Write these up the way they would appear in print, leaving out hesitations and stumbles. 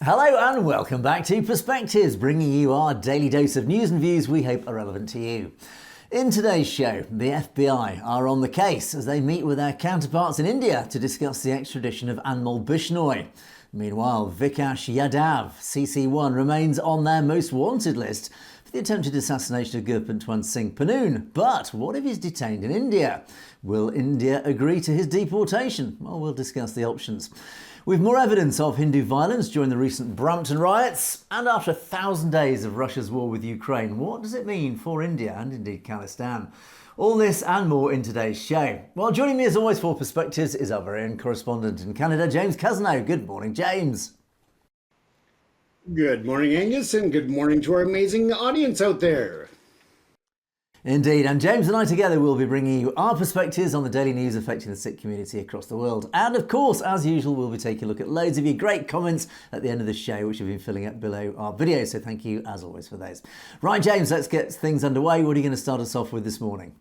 Hello and welcome back to Perspectives, bringing you our daily dose of news and views we hope are relevant to you. In today's show, the FBI are on the case as they meet with their counterparts in India to discuss the extradition of Anmol Bishnoi. Meanwhile, Vikash Yadav, CC1, remains on their most wanted list for the attempted assassination of Gurpantwan Singh Panoon. But what if he's detained in India? Will India agree to his deportation? Well, we'll discuss the options. With more evidence of Hindu violence during the recent Brampton riots, and after 1,000 days of Russia's war with Ukraine, what does it mean for India and indeed Khalistan? All this and more in today's show. Well, joining me as always for Perspectives is our very own correspondent in Canada, James Cousineau. Good morning, James. Good morning, Angus, and good morning to our amazing audience out there. Indeed, and James and I together will be bringing you our perspectives on the daily news affecting the Sikh community across the world. And of course, as usual, we'll be taking a look at loads of your great comments at the end of the show, which have been filling up below our video. So thank you, as always, for those. Right, James, let's get things underway. What are you going to start us off with this morning?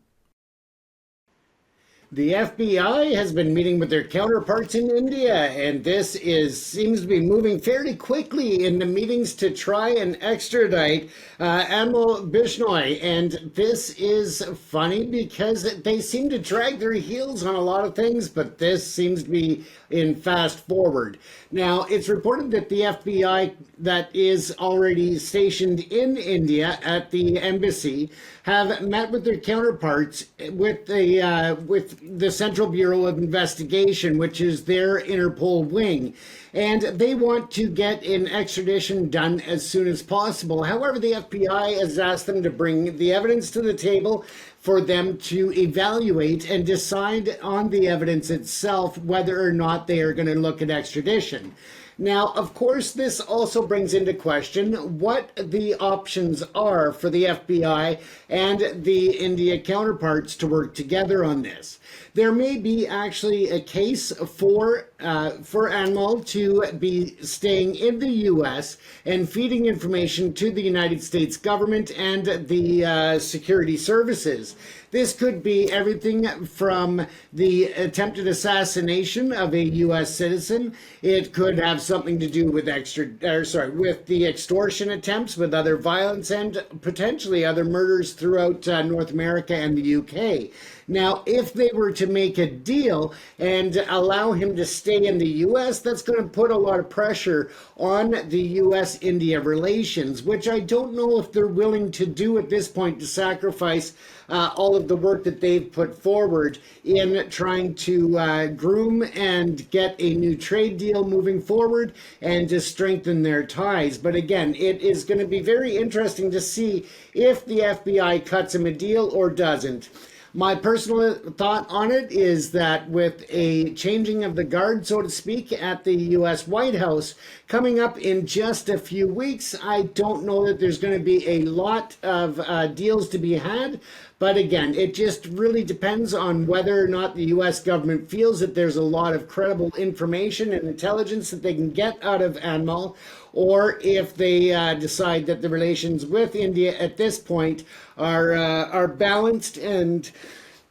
The FBI has been meeting with their counterparts in India, and this seems to be moving fairly quickly in the meetings to try and extradite Anmol Bishnoi. And this is funny because they seem to drag their heels on a lot of things, but this seems to be in fast forward. Now, it's reported that the FBI that is already stationed in India at the embassy have met with their counterparts with the Central Bureau of Investigation, which is their Interpol wing. And they want to get an extradition done as soon as possible. However, the FBI has asked them to bring the evidence to the table for them to evaluate and decide on the evidence itself whether or not they are going to look at extradition. Now, of course, this also brings into question what the options are for the FBI and the India counterparts to work together on this. There may be actually a case for Anmol to be staying in the U.S. and feeding information to the United States government and the security services. This could be everything from the attempted assassination of a U.S. citizen. It could have something to do with with the extortion attempts, with other violence, and potentially other murders throughout North America and the U.K. Now, if they were to make a deal and allow him to stay in the U.S., that's going to put a lot of pressure on the U.S.-India relations, which I don't know if they're willing to do at this point, to sacrifice all of the work that they've put forward in trying to groom and get a new trade deal moving forward and to strengthen their ties. But again, it is going to be very interesting to see if the FBI cuts him a deal or doesn't. My personal thought on it is that with a changing of the guard, so to speak, at the U.S. White House coming up in just a few weeks, I don't know that there's going to be a lot of deals to be had. But again, it just really depends on whether or not the U.S. government feels that there's a lot of credible information and intelligence that they can get out of Anmol, or if they decide that the relations with India at this point are balanced and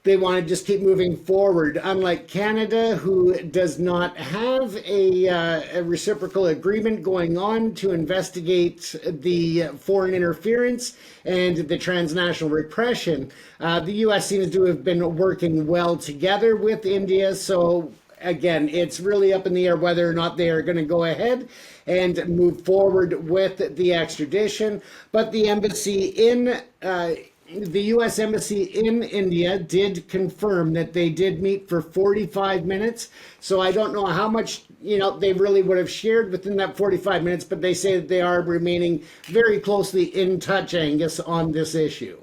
they want to just keep moving forward. Unlike Canada, who does not have a reciprocal agreement going on to investigate the foreign interference and the transnational repression, the U.S. seems to have been working well together with India. So again, it's really up in the air whether or not they are going to go ahead and move forward with the extradition. But the embassy the U.S. Embassy in India did confirm that they did meet for 45 minutes. So I don't know how much, they really would have shared within that 45 minutes, but they say that they are remaining very closely in touch, Angus, on this issue.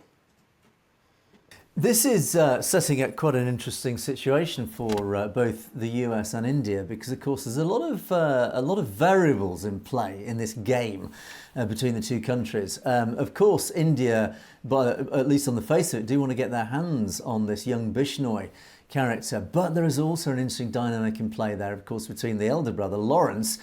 This is setting up quite an interesting situation for both the US and India, because of course there's a lot of variables in play in this game between the two countries. Of course, India, at least on the face of it, do want to get their hands on this young Bishnoi character, but there is also an interesting dynamic in play there, of course, between the elder brother Lawrence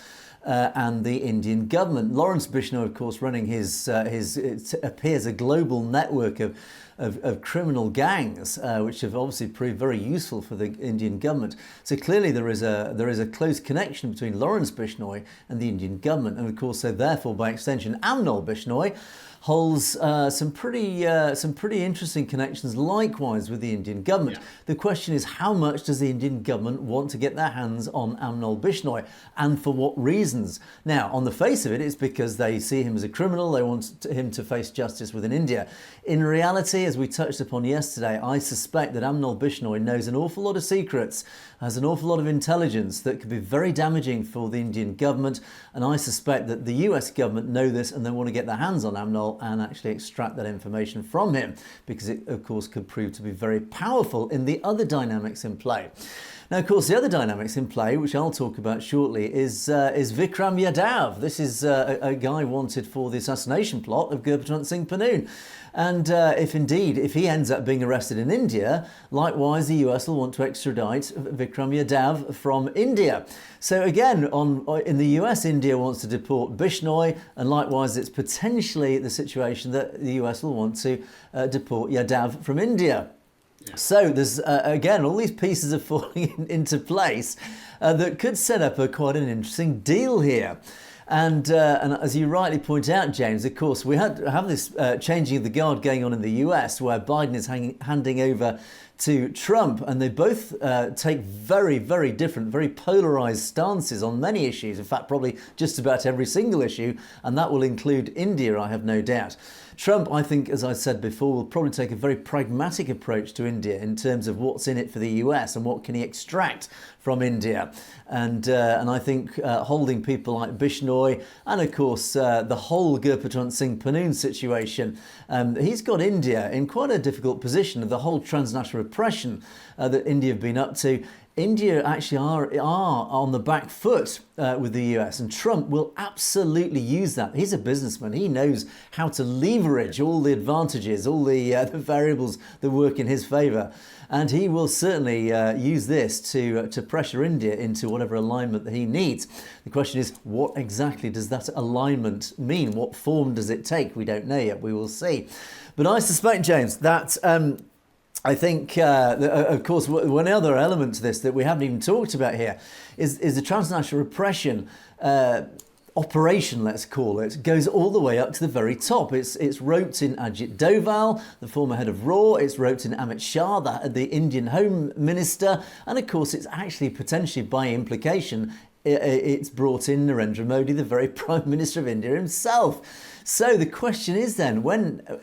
and the Indian government. Lawrence Bishnoi, of course, running it appears a global network of of criminal gangs, which have obviously proved very useful for the Indian government. So clearly there is a close connection between Lawrence Bishnoi and the Indian government, and of course, so therefore by extension, Amnol Bishnoi holds some pretty interesting connections likewise with the Indian government. Yeah. The question is, how much does the Indian government want to get their hands on Amnol Bishnoi, and for what reasons? Now, on the face of it, it's because they see him as a criminal. They want him to face justice within India. In reality, as we touched upon yesterday, I suspect that Amnol Bishnoi knows an awful lot of secrets, has an awful lot of intelligence that could be very damaging for the Indian government, and I suspect that the US government know this and they want to get their hands on Amnol and actually extract that information from him, because it of course could prove to be very powerful in the other dynamics in play. Now, of course, the other dynamics in play, which I'll talk about shortly, is Vikram Yadav. This is a guy wanted for the assassination plot of Gurpratwant Singh Pannoon. And if he ends up being arrested in India, likewise, the US will want to extradite Vikram Yadav from India. So again, in the US, India wants to deport Bishnoi, and likewise, it's potentially the situation that the US will want to deport Yadav from India. Yeah. So there's, again, all these pieces are falling into place that could set up quite an interesting deal here. And as you rightly point out, James, of course, we have this changing of the guard going on in the US, where Biden is handing over to Trump, and they both take very, very different, very polarized stances on many issues. In fact, probably just about every single issue, and that will include India, I have no doubt. Trump, I think, as I said before, will probably take a very pragmatic approach to India in terms of what's in it for the US and what can he extract from India. And I think holding people like Bishnoi and, of course, the whole Gurpratwant Singh Pannoon situation, he's got India in quite a difficult position of the whole transnational repression that India have been up to. India actually are on the back foot with the US, and Trump will absolutely use that. He's a businessman. He knows how to leverage all the advantages, all the variables that work in his favour. And he will certainly use this to pressure India into whatever alignment that he needs. The question is, what exactly does that alignment mean? What form does it take? We don't know yet. We will see. But I suspect, James, that I think, of course, one other element to this that we haven't even talked about here is the transnational repression operation, let's call it, goes all the way up to the very top. It's roped in Ajit Doval, the former head of RAW. It's roped in Amit Shah, the Indian Home Minister. And of course, it's actually potentially by implication, it's brought in Narendra Modi, the very Prime Minister of India himself. So the question is then,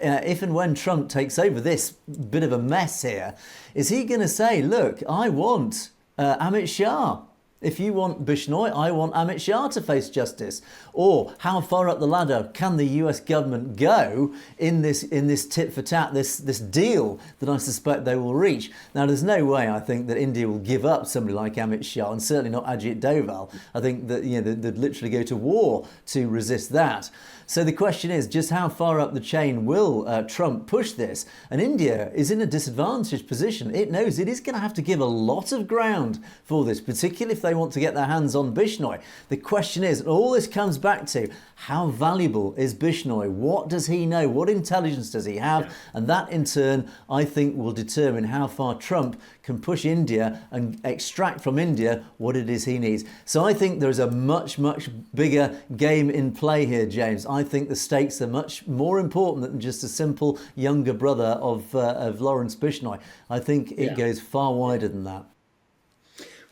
if and when Trump takes over this bit of a mess here, is he going to say, look, I want Amit Shah. If you want Bishnoi, I want Amit Shah to face justice. Or how far up the ladder can the US government go in this tit for tat, this deal that I suspect they will reach? Now, there's no way I think that India will give up somebody like Amit Shah, and certainly not Ajit Doval. I think that they'd literally go to war to resist that. So the question is, just how far up the chain will Trump push this? And India is in a disadvantaged position. It knows it is going to have to give a lot of ground for this, particularly if they want to get their hands on Bishnoi. The question is, and all this comes back to, how valuable is Bishnoi? What does he know? What intelligence does he have? Yeah. And that, in turn, I think will determine how far Trump can push India and extract from India what it is he needs. So I think there's a much, much bigger game in play here, James. I think the stakes are much more important than just a simple younger brother of Lawrence Bishnoi. I think it goes far wider than that.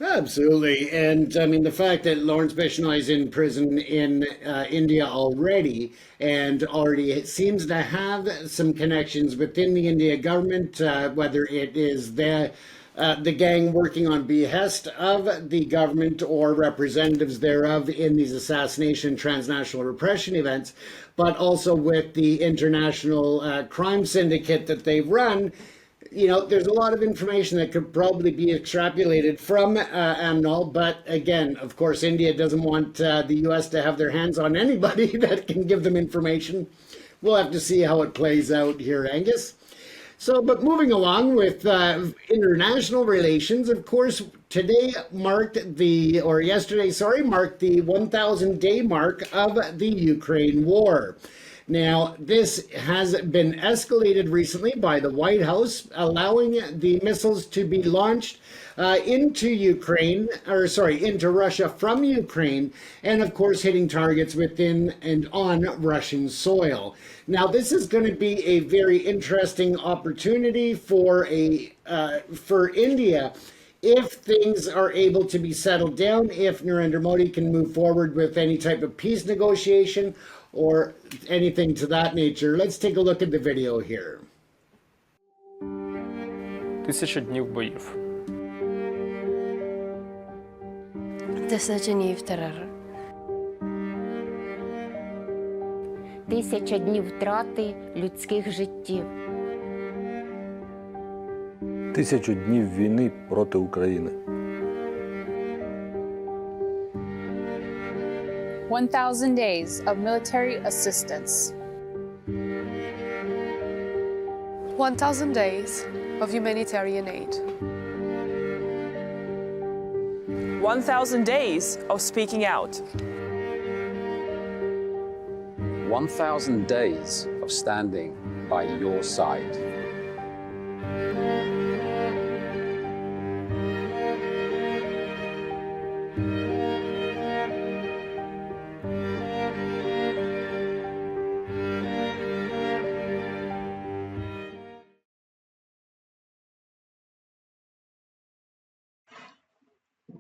Absolutely. And I mean, the fact that Lawrence Bishnoi is in prison in India already, and already seems to have some connections within the India government, whether it is the gang working on behest of the government or representatives thereof in these assassination transnational repression events, but also with the international crime syndicate that they run. There's a lot of information that could probably be extrapolated from Amnol, but again, of course, India doesn't want the U.S. to have their hands on anybody that can give them information. We'll have to see how it plays out here, Angus. So, but moving along with international relations, of course, yesterday marked the 1,000-day mark of the Ukraine war. Now, this has been escalated recently by the White House, allowing the missiles to be launched into Ukraine, or sorry, into Russia from Ukraine, and of course hitting targets within and on Russian soil. Now, this is going to be a very interesting opportunity for India if things are able to be settled down, if Narendra Modi can move forward with any type of peace negotiation or anything to that nature. Let's take a look at the video here. 1000 днів боїв. 1000 днів терору. 1000 днів втрати людських життів. 1000 днів війни проти України. 1000 days of military assistance. 1000 days of humanitarian aid. 1000 days of speaking out. 1000 days of standing by your side.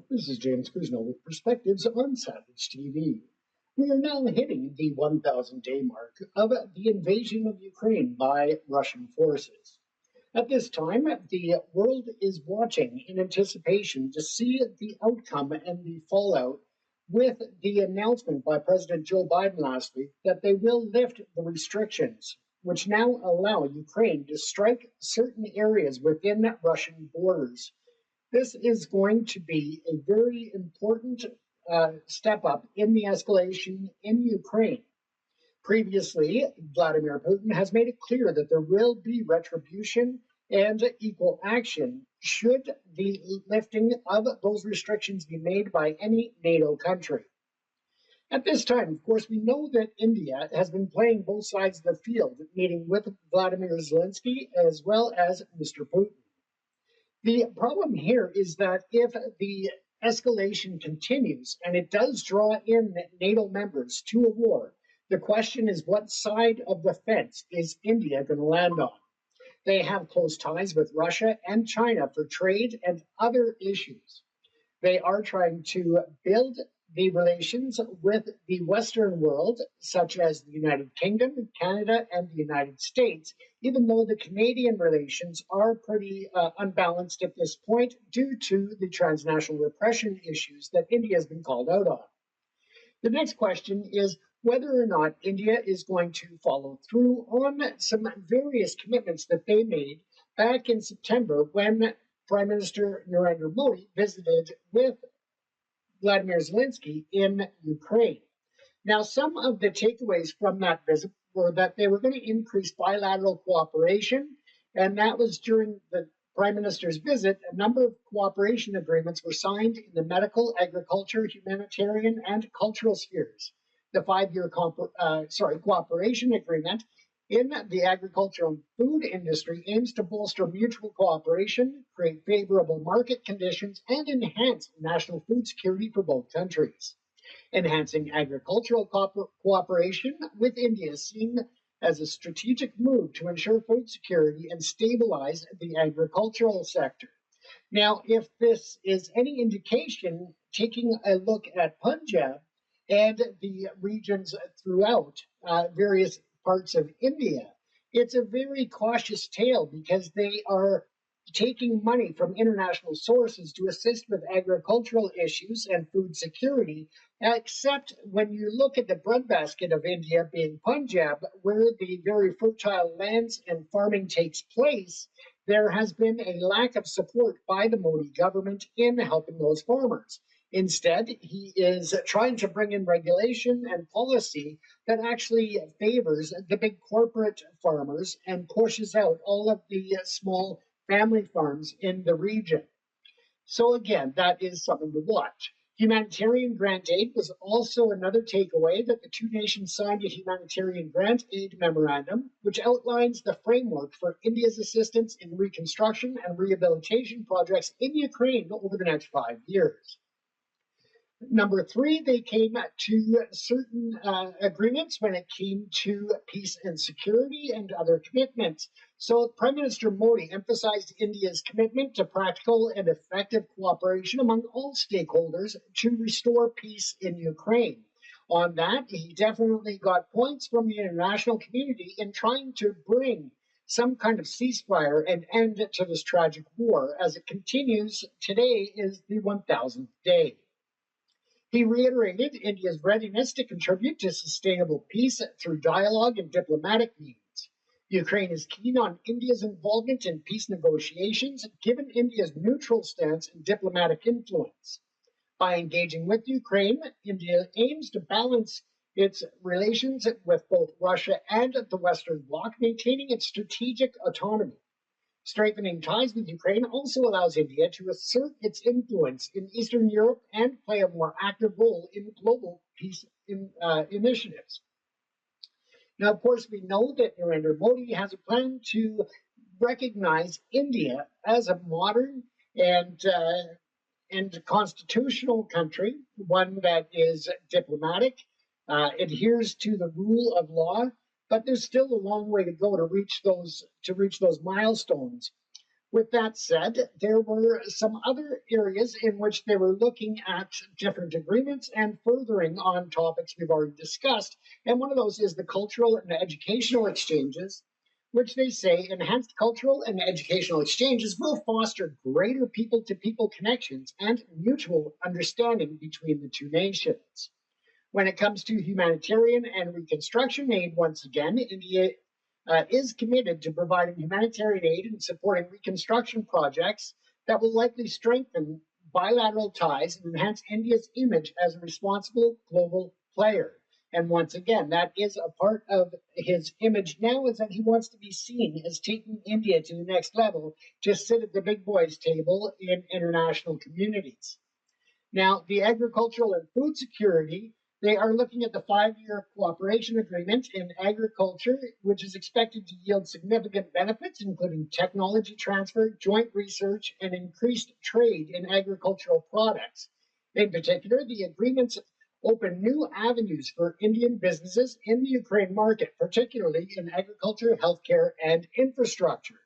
This is James Cousineau with Perspectives on Savage TV. We are now hitting the 1,000-day mark of the invasion of Ukraine by Russian forces. At this time, the world is watching in anticipation to see the outcome and the fallout with the announcement by President Joe Biden last week that they will lift the restrictions, which now allow Ukraine to strike certain areas within Russian borders. This is going to be a very important step up in the escalation in Ukraine. Previously, Vladimir Putin has made it clear that there will be retribution and equal action should the lifting of those restrictions be made by any NATO country. At this time, of course, we know that India has been playing both sides of the field, meeting with Vladimir Zelensky as well as Mr. Putin. The problem here is that if the escalation continues and it does draw in NATO members to a war, the question is what side of the fence is India going to land on? They have close ties with Russia and China for trade and other issues. They are trying to build the relations with the Western world, such as the United Kingdom, Canada, and the United States, even though the Canadian relations are pretty unbalanced at this point due to the transnational repression issues that India has been called out on. The next question is whether or not India is going to follow through on some various commitments that they made back in September when Prime Minister Narendra Modi visited with Vladimir Zelensky in Ukraine. Now, some of the takeaways from that visit were that they were going to increase bilateral cooperation, and that was during the Prime Minister's visit. A number of cooperation agreements were signed in the medical, agriculture, humanitarian, and cultural spheres. The five-year cooperation agreement in the agricultural and food industry aims to bolster mutual cooperation, create favorable market conditions, and enhance national food security for both countries. Enhancing agricultural cooperation with India is seen as a strategic move to ensure food security and stabilize the agricultural sector. Now, if this is any indication, taking a look at Punjab and the regions throughout various parts of India, it's a very cautious tale because they are taking money from international sources to assist with agricultural issues and food security, except when you look at the breadbasket of India being Punjab, where the very fertile lands and farming takes place, there has been a lack of support by the Modi government in helping those farmers. Instead, he is trying to bring in regulation and policy that actually favors the big corporate farmers and pushes out all of the small family farms in the region. So again, that is something to watch. Humanitarian grant aid was also another takeaway, that the two nations signed a humanitarian grant aid memorandum, which outlines the framework for India's assistance in reconstruction and rehabilitation projects in Ukraine over the next 5 years. Number three, they came to certain agreements when it came to peace and security and other commitments. So Prime Minister Modi emphasized India's commitment to practical and effective cooperation among all stakeholders to restore peace in Ukraine. On that, he definitely got points from the international community in trying to bring some kind of ceasefire and end to this tragic war. As it continues, today is the 1000th day. He reiterated India's readiness to contribute to sustainable peace through dialogue and diplomatic means. Ukraine is keen on India's involvement in peace negotiations, given India's neutral stance and diplomatic influence. By engaging with Ukraine, India aims to balance its relations with both Russia and the Western Bloc, maintaining its strategic autonomy. Strengthening ties with Ukraine also allows India to assert its influence in Eastern Europe and play a more active role in global peace initiatives. Now, of course, we know that Narendra Modi has a plan to recognize India as a modern and constitutional country, one that is diplomatic, adheres to the rule of law, but there's still a long way to go to reach those milestones. With that said, there were some other areas in which they were looking at different agreements and furthering on topics we've already discussed. And one of those is the cultural and educational exchanges, which they say enhanced cultural and educational exchanges will foster greater people-to-people connections and mutual understanding between the two nations. When it comes to humanitarian and reconstruction aid, once again, India is committed to providing humanitarian aid and supporting reconstruction projects that will likely strengthen bilateral ties and enhance India's image as a responsible global player. And once again, that is a part of his image now, is that he wants to be seen as taking India to the next level, to sit at the big boys table in international communities. Now, the agricultural and food security, they are looking at the 5-year cooperation agreement in agriculture, which is expected to yield significant benefits, including technology transfer, joint research, and increased trade in agricultural products. In particular, the agreements open new avenues for Indian businesses in the Ukraine market, particularly in agriculture, healthcare, and infrastructure.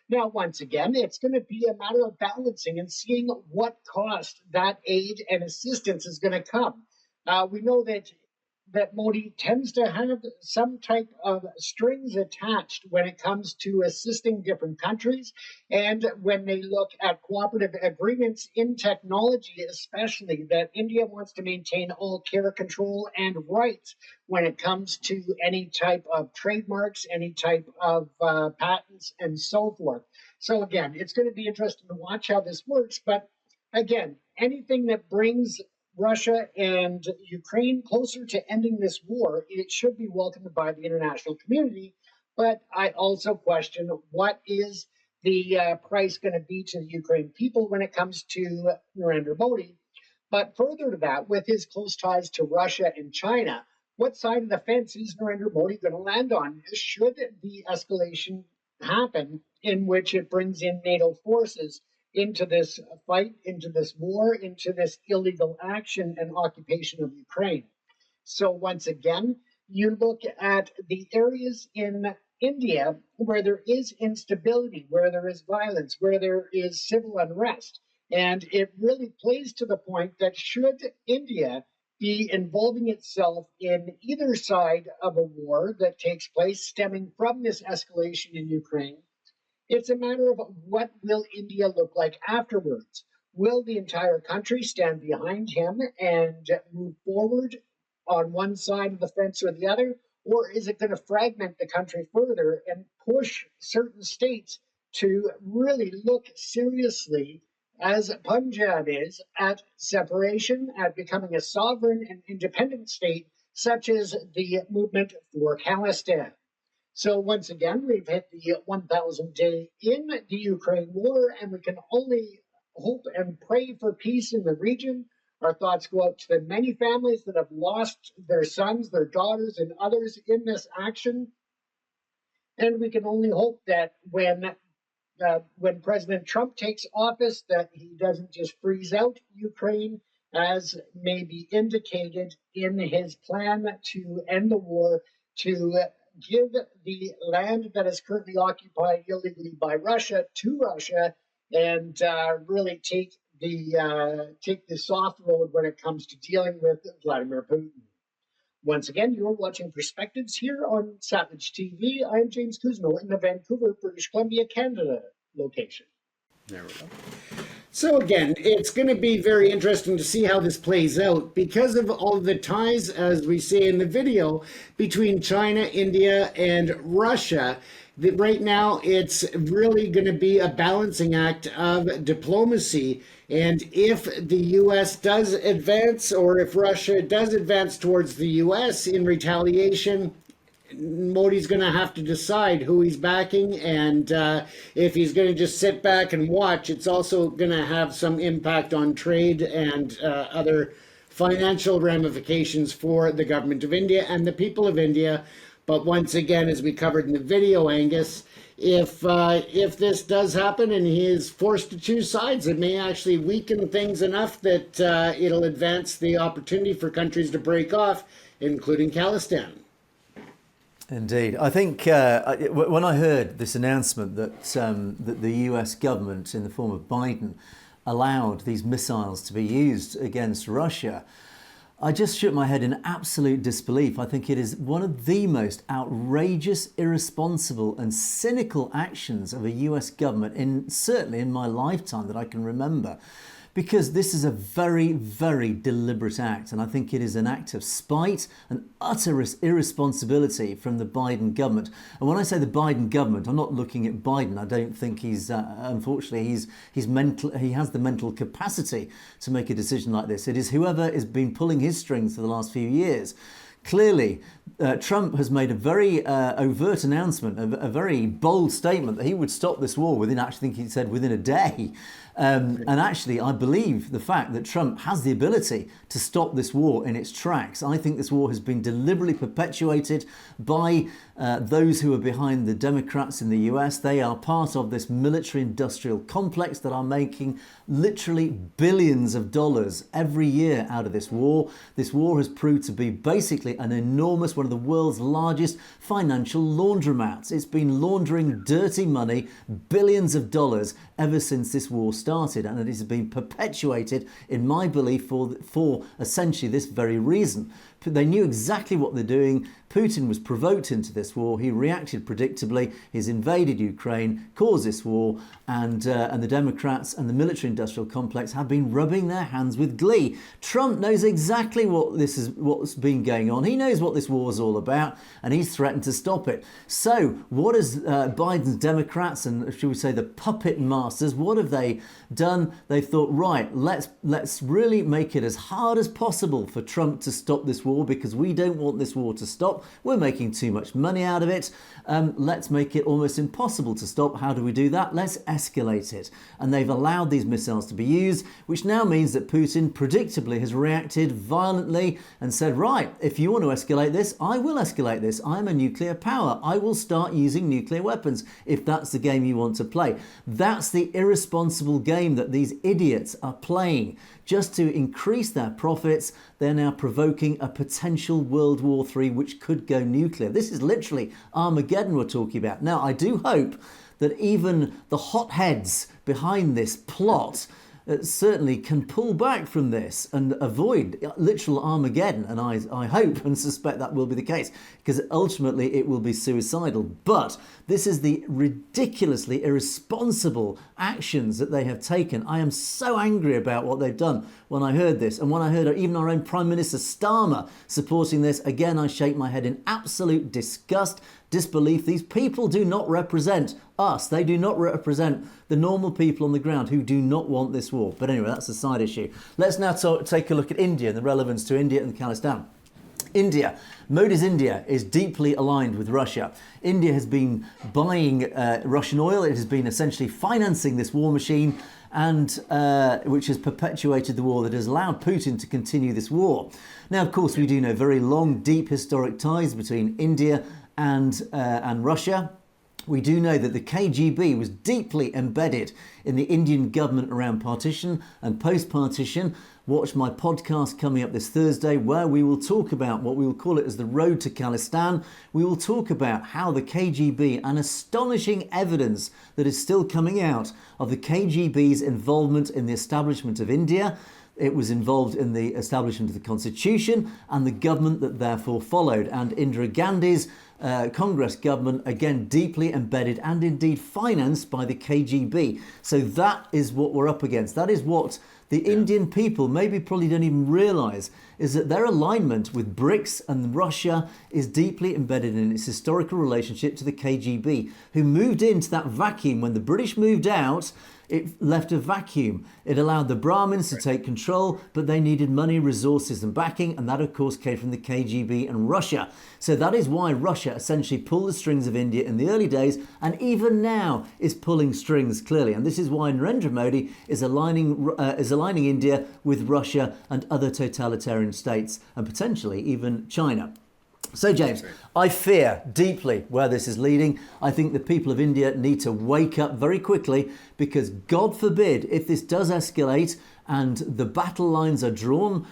Now, once again, it's going to be a matter of balancing and seeing what cost that aid and assistance is going to come. We know that Modi tends to have some type of strings attached when it comes to assisting different countries. And when they look at cooperative agreements in technology, especially, that India wants to maintain all care, control, and rights when it comes to any type of trademarks, any type of patents, and so forth. So again, it's going to be interesting to watch how this works. But again, anything that brings Russia and Ukraine closer to ending this war, it should be welcomed by the international community. But I also question, what is the price going to be to the Ukraine people when it comes to Narendra Modi? But further to that, with his close ties to Russia and China, what side of the fence is Narendra Modi going to land on? Should the escalation happen, in which it brings in NATO forces into this fight, into this war, into this illegal action and occupation of Ukraine? So once again, you look at the areas in India where there is instability, where there is violence, where there is civil unrest. And it really plays to the point that should India be involving itself in either side of a war that takes place stemming from this escalation in Ukraine, it's a matter of what will India look like afterwards. Will the entire country stand behind him and move forward on one side of the fence or the other? Or is it going to fragment the country further and push certain states to really look seriously, as Punjab is, at separation, at becoming a sovereign and independent state, such as the movement for Khalistan? So once again, we've hit the 1,000th day in the Ukraine war, and we can only hope and pray for peace in the region. Our thoughts go out to the many families that have lost their sons, their daughters, and others in this action. And we can only hope that when President Trump takes office, that he doesn't just freeze out Ukraine, as may be indicated in his plan to end the war, to give the land that is currently occupied illegally by Russia to Russia, and really take the soft road when it comes to dealing with Vladimir Putin. Once again, you're watching Perspectives here on Savage TV. I'm James Cousineau in the Vancouver, British Columbia, Canada location. There we go. So again, it's going to be very interesting to see how this plays out because of all the ties, as we say in the video, between China, India, and Russia. Right now, it's really going to be a balancing act of diplomacy. And if the U.S. does advance, or if Russia does advance towards the U.S. in retaliation, Modi's going to have to decide who he's backing, and if he's going to just sit back and watch, it's also going to have some impact on trade and other financial ramifications for the government of India and the people of India. But once again, as we covered in the video, Angus, if this does happen and he is forced to choose sides, it may actually weaken things enough that it'll advance the opportunity for countries to break off, including Khalistan. Indeed. I think when I heard this announcement that the US government, in the form of Biden, allowed these missiles to be used against Russia, I just shook my head in absolute disbelief. I think it is one of the most outrageous, irresponsible and cynical actions of a US government, certainly in my lifetime, that I can remember. Because this is a very, very deliberate act. And I think it is an act of spite and utter irresponsibility from the Biden government. And when I say the Biden government, I'm not looking at Biden. I don't think unfortunately, he has the mental capacity to make a decision like this. It is whoever has been pulling his strings for the last few years. Clearly, Trump has made a very overt announcement, a very bold statement that he would stop this war within a day. And actually, I believe the fact that Trump has the ability to stop this war in its tracks. I think this war has been deliberately perpetuated by those who are behind the Democrats in the US. They are part of this military-industrial complex that are making literally billions of dollars every year out of this war. This war has proved to be basically one of the world's largest financial laundromats. It's been laundering dirty money, billions of dollars, ever since this war started, and it has been perpetuated, in my belief, for essentially this very reason. They knew exactly what they're doing. Putin was provoked into this war. He reacted predictably. He's invaded Ukraine, caused this war, and the Democrats and the military-industrial complex have been rubbing their hands with glee. Trump knows exactly what's been going on. He knows what this war is all about, and he's threatened to stop it. So, what has Biden's Democrats and, should we say, the puppet masters, what have they done? They thought, right, let's really make it as hard as possible for Trump to stop this war, because we don't want this war to stop. We're making too much money out of it. Let's make it almost impossible to stop. How do we do that? Let's escalate it. And they've allowed these missiles to be used, which now means that Putin predictably has reacted violently and said, right, if you want to escalate this, I will escalate this. I'm a nuclear power. I will start using nuclear weapons if that's the game you want to play. That's the irresponsible game that these idiots are playing. Just to increase their profits, they're now provoking a potential World War III, which could go nuclear. This is literally Armageddon we're talking about. Now, I do hope that even the hotheads behind this plot certainly can pull back from this and avoid literal Armageddon. And I hope and suspect that will be the case, because ultimately it will be suicidal. But this is the ridiculously irresponsible actions that they have taken. I am so angry about what they've done when I heard this. And when I heard even our own Prime Minister Starmer supporting this, again, I shake my head in absolute disgust, disbelief. These people do not represent us. They do not represent the normal people on the ground who do not want this war. But anyway, that's a side issue. Let's now take a look at India and the relevance to India and Khalistan. India. Modi's India is deeply aligned with Russia. India has been buying Russian oil. It has been essentially financing this war machine, and which has perpetuated the war that has allowed Putin to continue this war. Now, of course, we do know very long, deep historic ties between India and Russia. We do know that the KGB was deeply embedded in the Indian government around partition and post-partition. Watch my podcast coming up this Thursday, where we will talk about what we will call it as the road to Khalistan. We will talk about how the KGB, and astonishing evidence that is still coming out of the KGB's involvement in the establishment of India. It was involved in the establishment of the constitution and the government that therefore followed. And Indira Gandhi's Congress government, again, deeply embedded and indeed financed by the KGB. So that is what we're up against. That is what the Indian people probably don't even realise, is that their alignment with BRICS and Russia is deeply embedded in its historical relationship to the KGB, who moved into that vacuum. When the British moved out, it left a vacuum. It allowed the Brahmins to take control, but they needed money, resources and backing, and that of course came from the KGB and Russia. So that is why Russia essentially pulled the strings of India in the early days, and even now is pulling strings clearly. And this is why Narendra Modi is aligning India with Russia and other totalitarian states, and potentially even China. So, James, I fear deeply where this is leading. I think the people of India need to wake up very quickly, because God forbid, if this does escalate and the battle lines are drawn,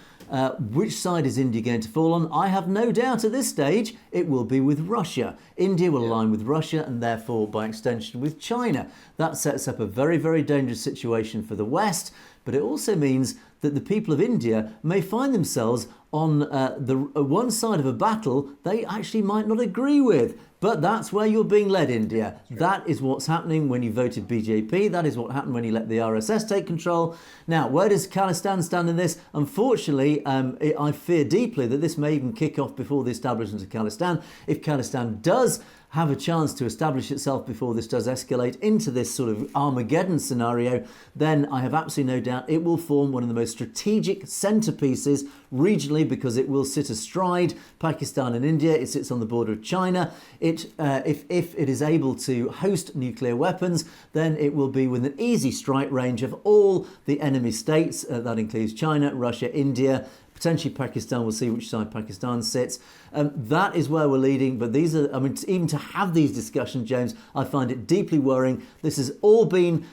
which side is India going to fall on? I have no doubt at this stage it will be with Russia. India will align with Russia and therefore, by extension, with China. That sets up a very, very dangerous situation for the West, but it also means that the people of India may find themselves on the one side of a battle they actually might not agree with. But that's where you're being led, India. Sure. That is what's happening when you voted BJP. That is what happened when you let the RSS take control. Now, where does Khalistan stand in this? Unfortunately, I fear deeply that this may even kick off before the establishment of Khalistan. If Khalistan does have a chance to establish itself before this does escalate into this sort of Armageddon scenario, then I have absolutely no doubt it will form one of the most strategic centerpieces regionally, because it will sit astride Pakistan and India. It sits on the border of China. If it is able to host nuclear weapons, then it will be within an easy strike range of all the enemy states. That includes China, Russia, India, potentially Pakistan. We'll see which side Pakistan sits. That is where we're leading. But these are, even to have these discussions, James, I find it deeply worrying. This has all been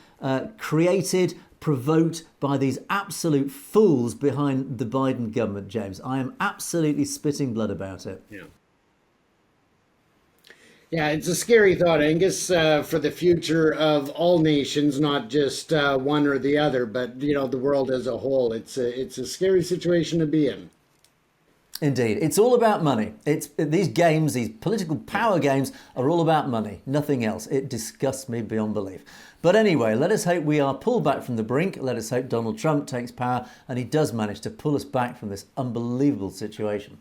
created, provoked by these absolute fools behind the Biden government, James. I am absolutely spitting blood about it. Yeah, it's a scary thought, Angus, for the future of all nations, not just one or the other, but the world as a whole. It's a scary situation to be in. Indeed. It's all about money. These games, these political power games, are all about money, nothing else. It disgusts me beyond belief. But anyway, let us hope we are pulled back from the brink. Let us hope Donald Trump takes power and he does manage to pull us back from this unbelievable situation.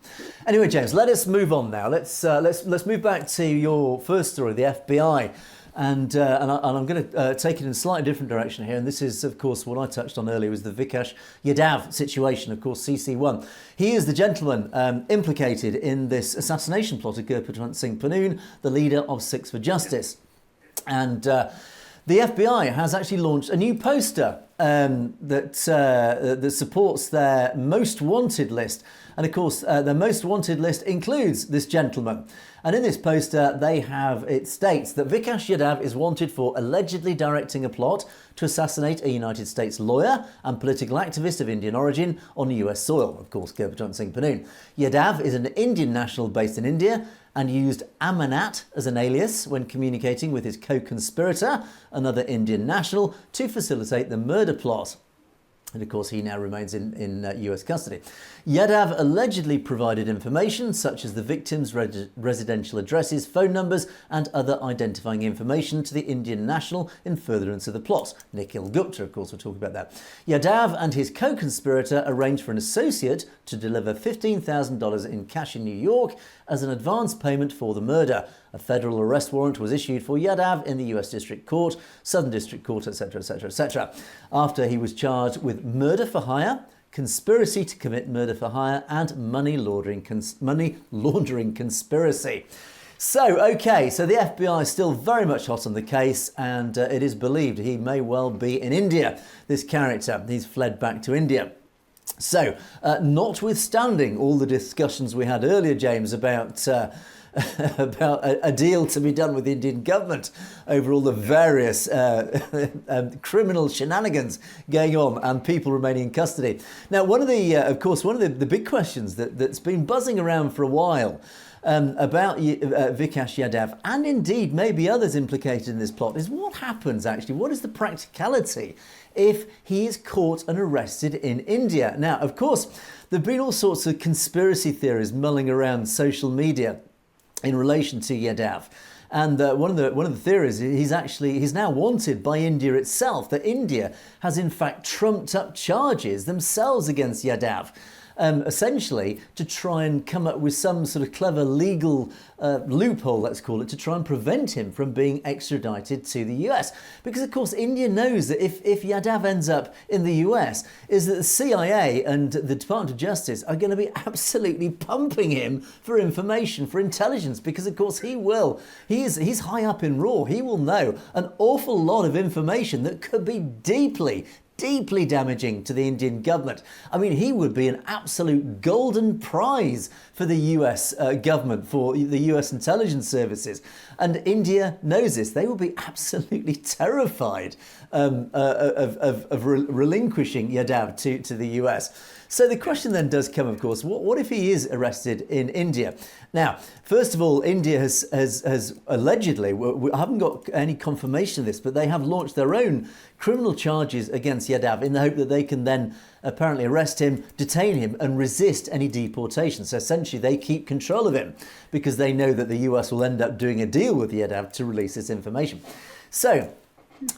Anyway, James, let us move on now. Let's move back to your first story, the FBI. And I'm going to take it in a slightly different direction here. And this is, of course, what I touched on earlier, was the Vikash Yadav situation, of course, CC1. He is the gentleman implicated in this assassination plot of Gurpratwant Singh Pannoon, the leader of Sikhs for Justice. And the FBI has actually launched a new poster that supports their most wanted list. And of course, their most wanted list includes this gentleman. And in this poster, it states that Vikash Yadav is wanted for allegedly directing a plot to assassinate a United States lawyer and political activist of Indian origin on US soil. Of course, Gurpratwant Singh Pannoon. Yadav is an Indian national based in India and used Amanat as an alias when communicating with his co-conspirator, another Indian national, to facilitate the murder plot. And of course, he now remains in US custody. Yadav allegedly provided information such as the victim's residential addresses, phone numbers, and other identifying information to the Indian national in furtherance of the plot. Nikhil Gupta, of course, we'll talk about that. Yadav and his co-conspirator arranged for an associate to deliver $15,000 in cash in New York as an advance payment for the murder. A federal arrest warrant was issued for Yadav in the US District Court, Southern District Court, etc., etc., etc., after he was charged with murder for hire, conspiracy to commit murder for hire, and money laundering conspiracy. So, okay, so the FBI is still very much hot on the case, and it is believed he may well be in India, this character. He's fled back to India. So, notwithstanding all the discussions we had earlier, James, about about a deal to be done with the Indian government over all the various criminal shenanigans going on and people remaining in custody. Now, one of the big questions that's been buzzing around for a while about Vikash Yadav, and indeed maybe others implicated in this plot, is what happens actually? What is the practicality if he is caught and arrested in India? Now, of course, there have been all sorts of conspiracy theories mulling around social media in relation to Yadav. And one of the theories, he's now wanted by India itself, that India has in fact trumped up charges themselves against Yadav, essentially to try and come up with some sort of clever legal loophole, let's call it, to try and prevent him from being extradited to the US. Because, of course, India knows that if Yadav ends up in the US, is that the CIA and the Department of Justice are going to be absolutely pumping him for information, for intelligence, because, of course, he's high up in RAW. He will know an awful lot of information that could be deeply damaging to the Indian government. I mean, he would be an absolute golden prize for the US government, for the US intelligence services. And India knows this. They will be absolutely terrified of relinquishing Yadav to the US. So the question then does come, of course, what if he is arrested in India? Now, first of all, India has allegedly, I haven't got any confirmation of this, but they have launched their own criminal charges against Yadav in the hope that they can then apparently arrest him, detain him, and resist any deportation. So essentially, they keep control of him because they know that the US will end up doing a deal with Yadav to release this information. So,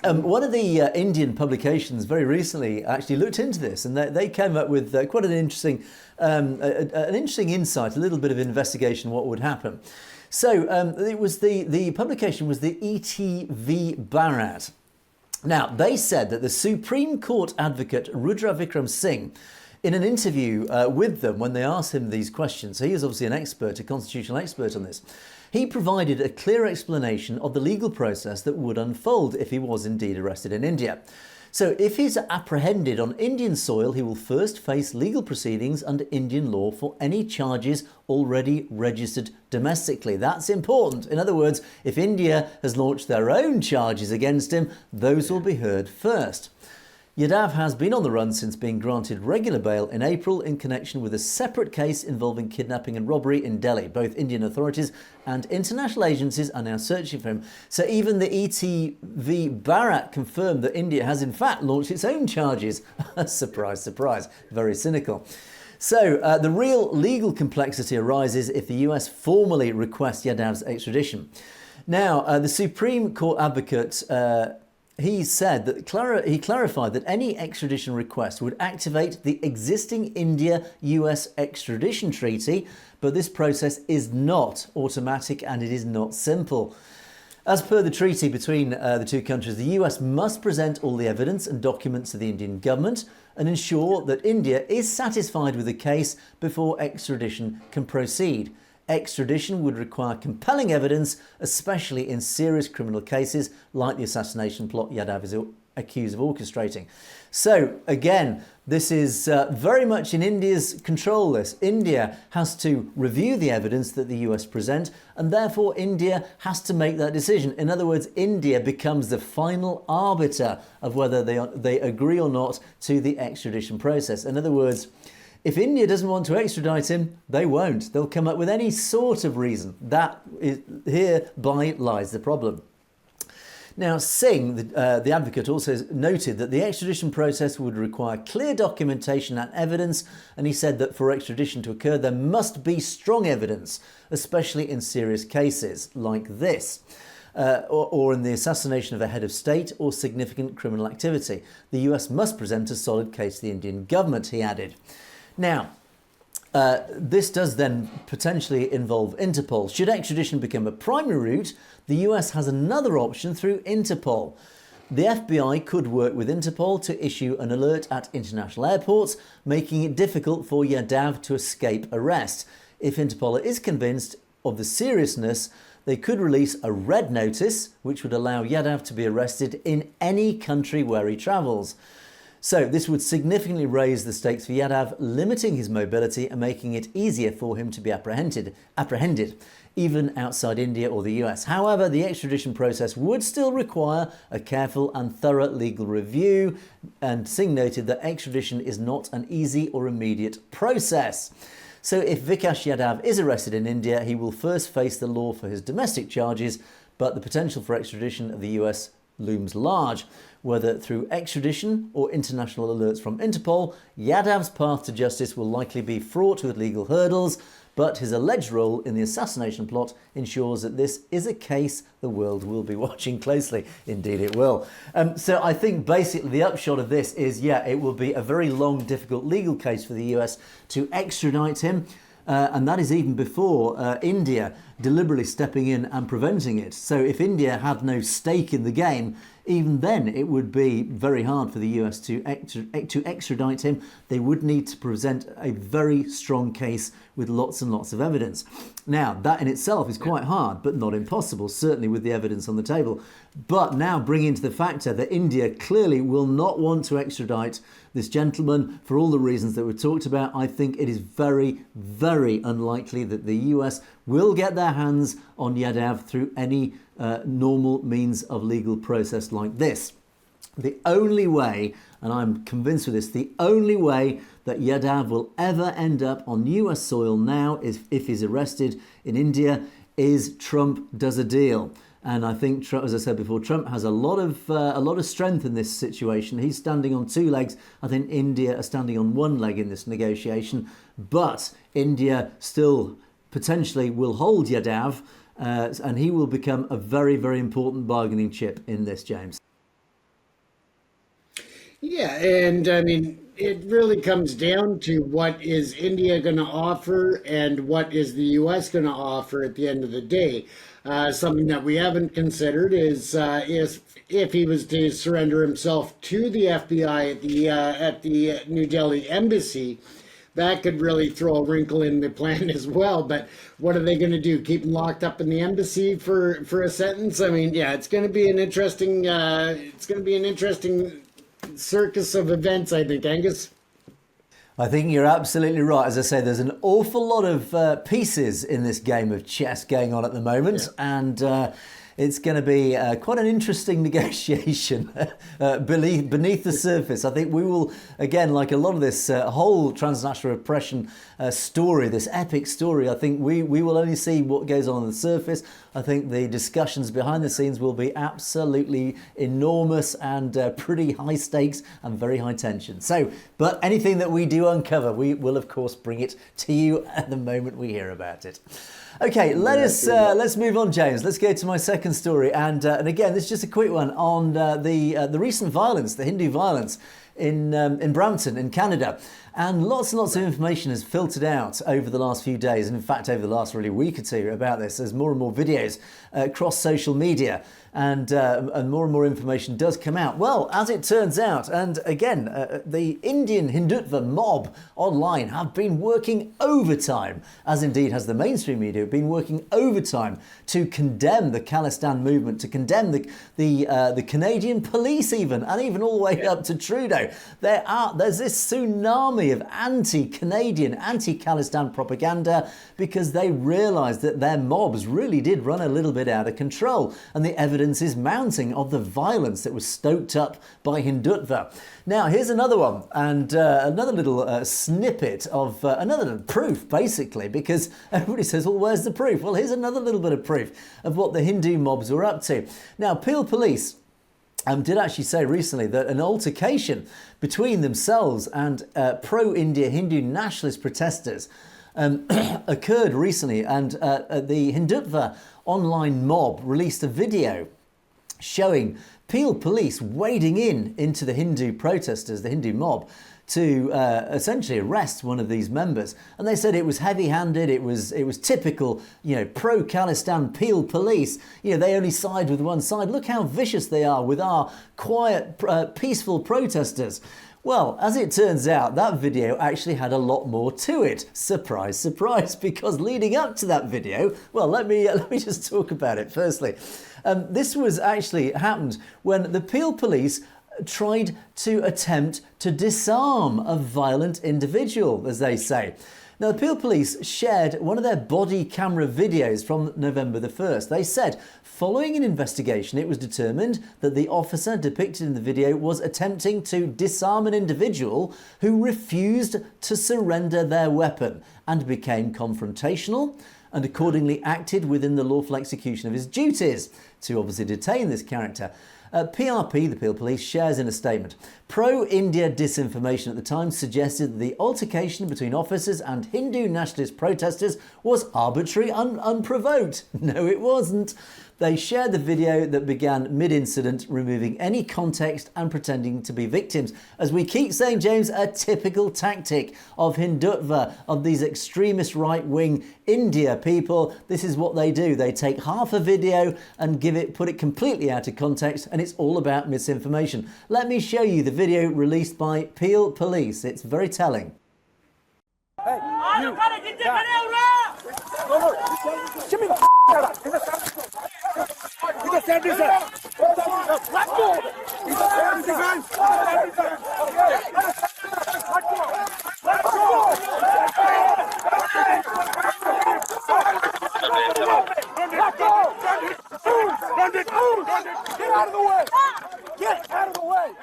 one of the Indian publications very recently actually looked into this, and they came up with quite an interesting insight, a little bit of investigation what would happen. So it was the publication was the ETV Bharat. Now, they said that the Supreme Court advocate Rudra Vikram Singh, in an interview with them when they asked him these questions, he is obviously an expert, a constitutional expert on this, he provided a clear explanation of the legal process that would unfold if he was indeed arrested in India. So if he's apprehended on Indian soil, he will first face legal proceedings under Indian law for any charges already registered domestically. That's important. In other words, if India has launched their own charges against him, those will be heard first. Yadav has been on the run since being granted regular bail in April in connection with a separate case involving kidnapping and robbery in Delhi. Both Indian authorities and international agencies are now searching for him. So even the ETV Bharat confirmed that India has in fact launched its own charges. Surprise, surprise. Very cynical. So the real legal complexity arises if the US formally requests Yadav's extradition. Now, the Supreme Court advocate he said that he clarified that any extradition request would activate the existing India-US extradition treaty, but this process is not automatic and it is not simple. As per the treaty between the two countries, the US must present all the evidence and documents to the Indian government and ensure that India is satisfied with the case before extradition can proceed. Extradition would require compelling evidence, especially in serious criminal cases like the assassination plot Yadav is accused of orchestrating. So again, this is very much in India's control. India has to review the evidence that the US present, and therefore India has to make that decision. In other words, India becomes the final arbiter of whether they agree or not to the extradition process. In other words, if India doesn't want to extradite him, they won't. They'll come up with any sort of reason. Hereby lies the problem. Now, Singh, the advocate, also noted that the extradition process would require clear documentation and evidence, and he said that for extradition to occur, there must be strong evidence, especially in serious cases like this. Or in the assassination of a head of state or significant criminal activity. The US must present a solid case to the Indian government, he added. Now, this does then potentially involve Interpol. Should extradition become a primary route, the US has another option through Interpol. the FBI could work with Interpol to issue an alert at international airports, making it difficult for Yadav to escape arrest. If Interpol is convinced of the seriousness, they could release a red notice, which would allow Yadav to be arrested in any country where he travels. So this would significantly raise the stakes for Yadav, limiting his mobility and making it easier for him to be apprehended, even outside India or the US. However, the extradition process would still require a careful and thorough legal review, and Singh noted that extradition is not an easy or immediate process. So if Vikash Yadav is arrested in India, he will first face the law for his domestic charges, but the potential for extradition of the US looms large. Whether through extradition or international alerts from Interpol, Yadav's path to justice will likely be fraught with legal hurdles, but his alleged role in the assassination plot ensures that this is a case the world will be watching closely. Indeed it will. So I think basically the upshot of this is, it will be a very long, difficult legal case for the US to extradite him. And that is even before India deliberately stepping in and preventing it. So if India had no stake in the game, even then it would be very hard for the US to extradite him. They would need to present a very strong case with lots and lots of evidence. Now, that in itself is quite hard, but not impossible, certainly with the evidence on the table. But now bring into the factor that India clearly will not want to extradite this gentleman for all the reasons that we've talked about. I think it is very, very unlikely that the US will get their hands on Yadav through any normal means of legal process like this. The only way, and I'm convinced with this, the only way that Yadav will ever end up on US soil now is if he's arrested in India, is Trump does a deal. And I think, as I said before, Trump has a lot of strength in this situation. He's standing on two legs. I think India are standing on one leg in this negotiation. But India still potentially will hold Yadav, and he will become a very, very important bargaining chip in this, James. Yeah, and I mean, it really comes down to what is India going to offer and what is the U.S. going to offer at the end of the day. Something that we haven't considered is if he was to surrender himself to the FBI at the New Delhi embassy, that could really throw a wrinkle in the plan as well. But what are they going to do? Keep him locked up in the embassy for a sentence? I mean, it's going to be an interesting circus of events, I think, Angus. I think you're absolutely right. As I say, there's an awful lot of pieces in this game of chess going on at the moment, and it's going to be quite an interesting negotiation beneath the surface. I think we will, again, like a lot of this whole transnational repression story, this epic story, I think we will only see what goes on the surface. I think the discussions behind the scenes will be absolutely enormous and pretty high stakes and very high tension. So, but anything that we do uncover, we will of course bring it to you at the moment we hear about it. Okay, let's move on, James. Let's go to my second story, and again, this is just a quick one on the recent violence, the Hindu violence in Brampton, in Canada. And lots of information has filtered out over the last few days, and in fact over the last really week or two about this. There's more and more videos across social media, and more information does come out. Well, as it turns out, and again, the Indian Hindutva mob online have been working overtime, as indeed has the mainstream media, been working overtime to condemn the Khalistan movement, to condemn the Canadian police even, and even all the way up to Trudeau. There's this tsunami of anti-Canadian, anti-Khalistan propaganda because they realised that their mobs really did run a little bit out of control, and the evidence is mounting of the violence that was stoked up by Hindutva. Now, here's another one, and another little snippet of another little proof, basically, because everybody says, well, where's the proof? Well, here's another little bit of proof of what the Hindu mobs were up to. Now, Peel Police did actually say recently that an altercation between themselves and pro-India Hindu nationalist protesters occurred recently, and the Hindutva online mob released a video showing Peel Police wading into the Hindu protesters, the Hindu mob, to essentially arrest one of these members, and they said it was heavy-handed. It was typical, pro-Khalistan Peel police. They only side with one side. Look how vicious they are with our quiet, peaceful protesters. Well, as it turns out, that video actually had a lot more to it. Surprise, surprise, because leading up to that video, well, let me just talk about it firstly. This was actually happened when the Peel police tried to attempt to disarm a violent individual, as they say. Now, the Peel police shared one of their body camera videos from November the 1st. They said, following an investigation, it was determined that the officer depicted in the video was attempting to disarm an individual who refused to surrender their weapon and became confrontational and accordingly acted within the lawful execution of his duties to obviously detain this character. PRP, the Peel Police, shares in a statement. Pro-India disinformation at the time suggested that the altercation between officers and Hindu nationalist protesters was arbitrary and unprovoked. No, it wasn't. They shared the video that began mid-incident, removing any context and pretending to be victims. As we keep saying, James, a typical tactic of Hindutva, of these extremist right-wing India people. This is what they do. They take half a video and put it completely out of context, and it's all about misinformation. Let me show you the video released by Peel Police. It's very telling. Hey, you.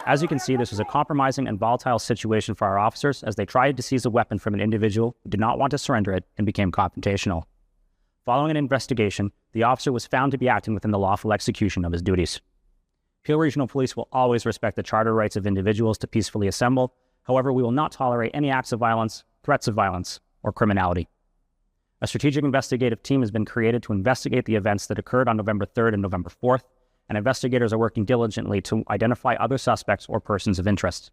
As you can see, this was a compromising and volatile situation for our officers as they tried to seize a weapon from an individual who did not want to surrender it and became confrontational. Following an investigation, the officer was found to be acting within the lawful execution of his duties. Peel Regional Police will always respect the charter rights of individuals to peacefully assemble. However, we will not tolerate any acts of violence, threats of violence, or criminality. A strategic investigative team has been created to investigate the events that occurred on November 3rd and November 4th, and investigators are working diligently to identify other suspects or persons of interest.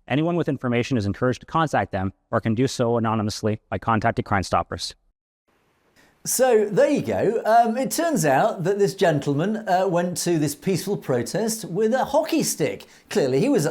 Anyone with information is encouraged to contact them or can do so anonymously by contacting Crime Stoppers. So there you go. It turns out that this gentleman went to this peaceful protest with a hockey stick. Clearly he was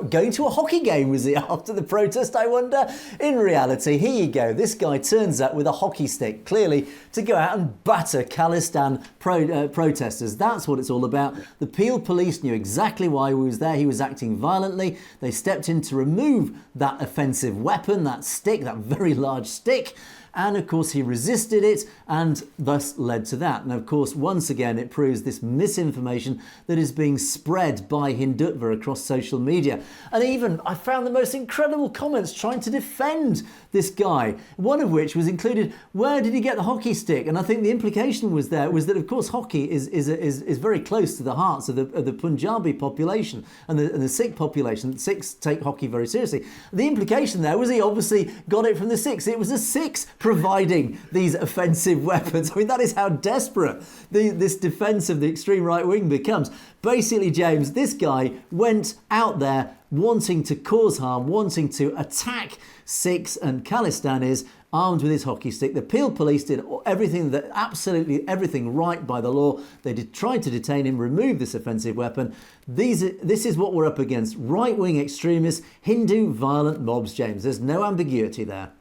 going to a hockey game, was he, after the protest, I wonder? In reality, here you go. This guy turns up with a hockey stick, clearly to go out and batter Khalistan protesters. That's what it's all about. The Peel Police knew exactly why he was there. He was acting violently. They stepped in to remove that offensive weapon, that stick, that very large stick. And of course he resisted it and thus led to that. And of course, once again, it proves this misinformation that is being spread by Hindutva across social media. And even I found the most incredible comments trying to defend this guy, one of which was included, where did he get the hockey stick? And I think the implication was that of course hockey is very close to the hearts of the Punjabi population and the Sikh population. Sikhs take hockey very seriously. The implication there was he obviously got it from the Sikhs. It was the Sikhs providing these offensive weapons. I mean, that is how desperate this defence of the extreme right wing becomes. Basically, James, this guy went out there wanting to cause harm, wanting to attack Sikhs and Khalistanis, armed with his hockey stick. The Peel Police did absolutely everything right by the law. They tried to detain him, remove this offensive weapon. This is what we're up against. Right-wing extremists, Hindu violent mobs, James. There's no ambiguity there.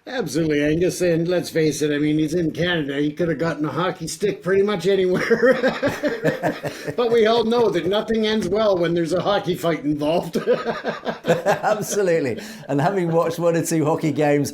Absolutely, Angus. And let's face it, I mean, he's in Canada. He could have gotten a hockey stick pretty much anywhere. But we all know that nothing ends well when there's a hockey fight involved. Absolutely. And having watched one or two hockey games,